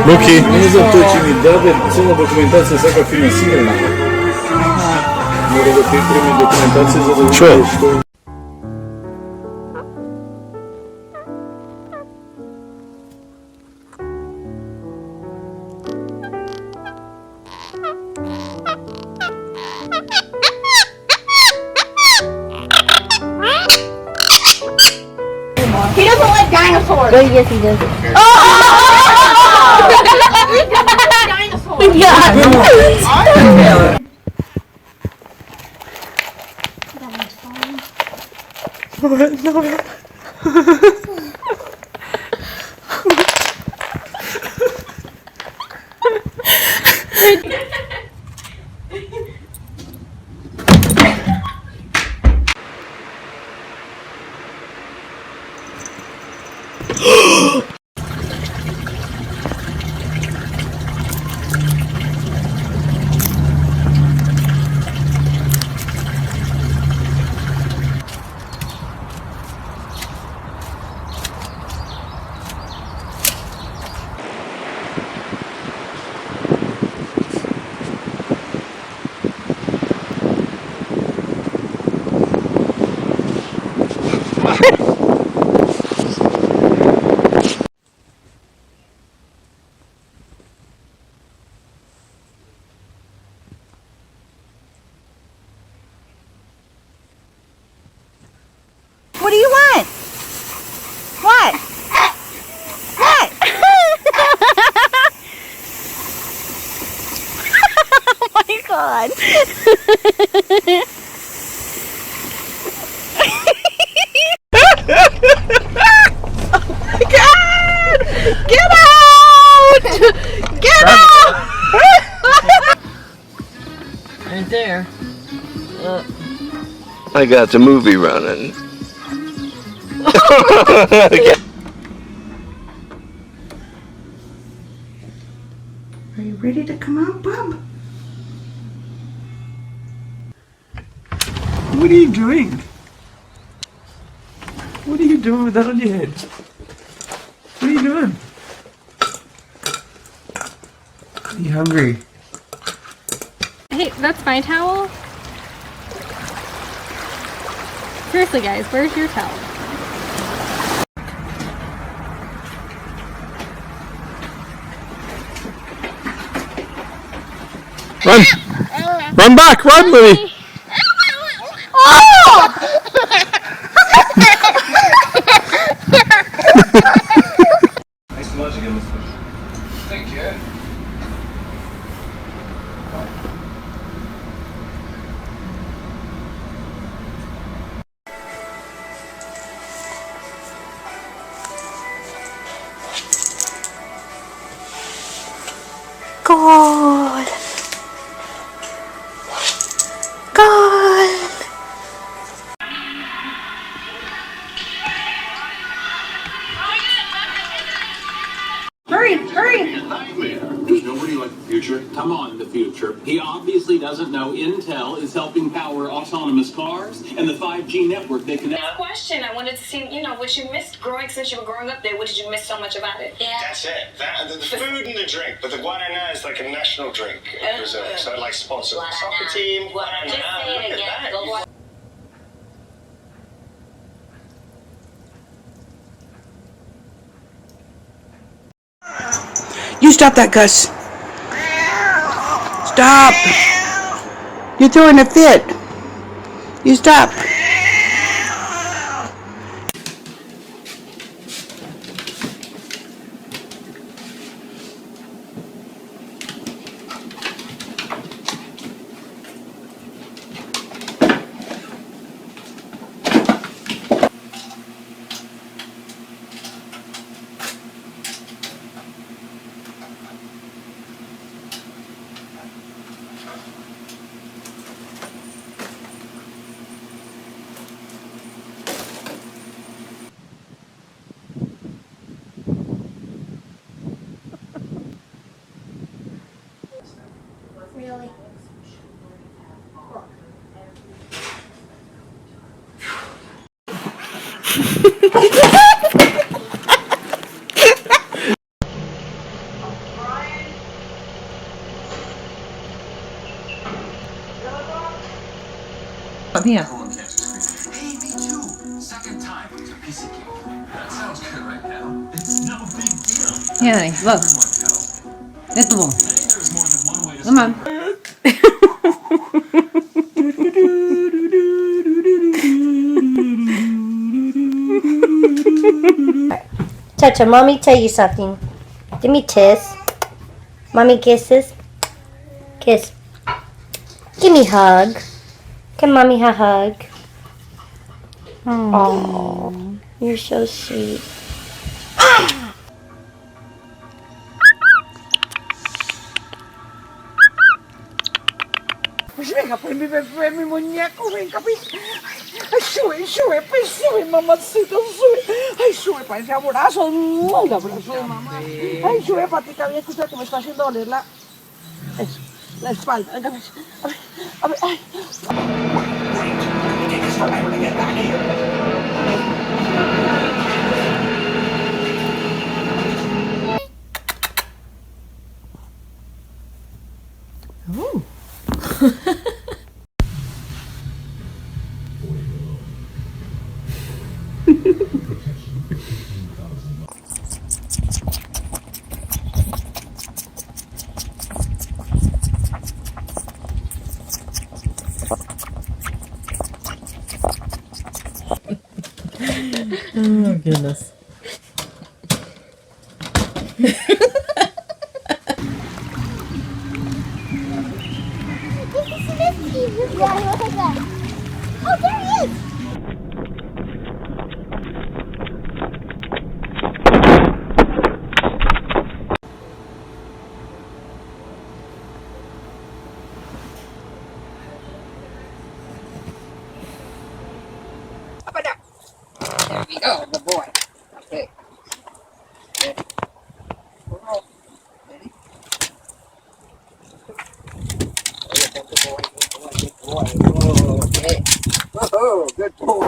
Руки. Не знам тој ќе ми даде цела документација сака финансирање. Мора да приpremi документација за да види што. He doesn't like dinosaurs. Oh, yes, he does. Oh! Dinosaurs. Yeah. What do you want? What? What? Oh my god. Oh my god! Get out! Get out! Right there. I got the movie running. Are you ready to come out, bub? What are you doing? What are you doing with that on your head? What are you doing? Are you hungry? Hey, that's my towel. Seriously, guys, where's your towel? Run! Run back! Run, Louie! Oh! Thanks so much again, Mr. Thank you. God. God. Hurry, hurry. There's nobody like the future. Come on, the future. He obviously doesn't know Intel is helping power autonomous cars and the 5G network they connect. Question. I wanted to see, what you missed since you were growing up there. What did you miss so much about it? Yeah. That's it. The food and the drink. But the Guaraná is like a national drink in Brazil. So it like sponsors the soccer team. Guaraná. Just say it again. Go You stop that, Gus. Stop. You're throwing a fit. You stop. Really? Here, honey, look. It's the one. Come on. Chacha, mommy tell you something. Give me kiss. Mommy kisses. Kiss. Give me hug. Can mommy have a hug? Oh, you're so sweet. Pues venga, pues mi bebé, mi muñeco, venga, pues. Ay, sube, sube, pues sube, mamacita, sube. Ay, sube para ese abrazo. Un abrazo de mamá. Ay, sube, patita, bien, escucha que me está haciendo doler eso, la espalda. Venga, a ver, ay. Oh, goodness. Yeah, look at that. Oh, there he is. Up and down. There we go, good boy. Okay. Ready? Roll. Ready? Good boy, good boy, good boy. Oh, okay. Oh, good boy.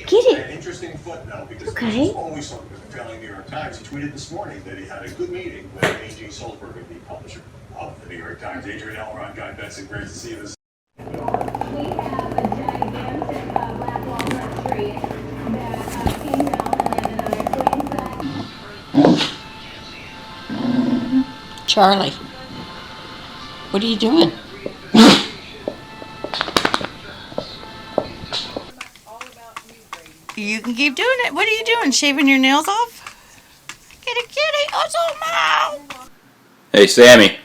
Get it. An interesting footnote because Okay. there's always something with the failing New York Times. He tweeted this morning that he had a good meeting with A.G. Sulzberger, the publisher of the New York Times. Adrian Elron, Guy Benson, great to see you this. We have a gigantic black walnut tree that came down and landed on our twins. Charlie, what are you doing? You can keep doing it. What are you doing? Shaving your nails off? Kitty, kitty, oh, so meow. Hey, Sammy.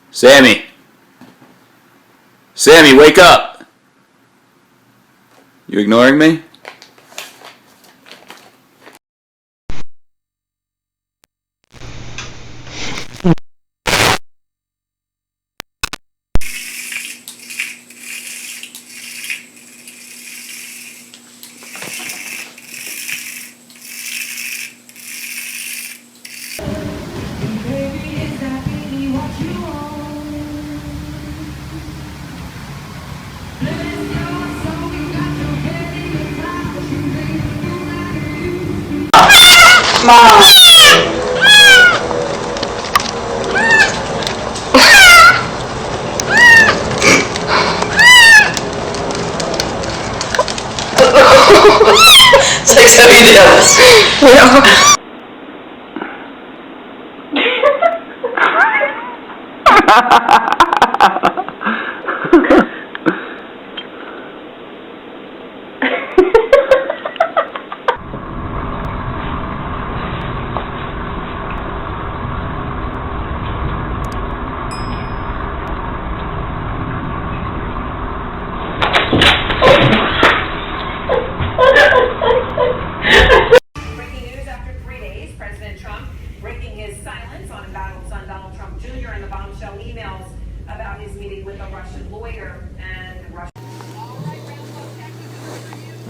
Sammy. Sammy, wake up. You ignoring me?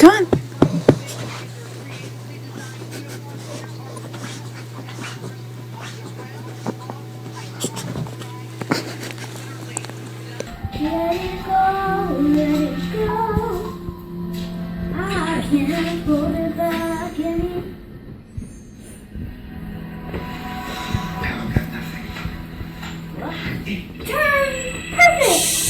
Come on. Let it go, let it go. I can't hold it back anymore. Perfect!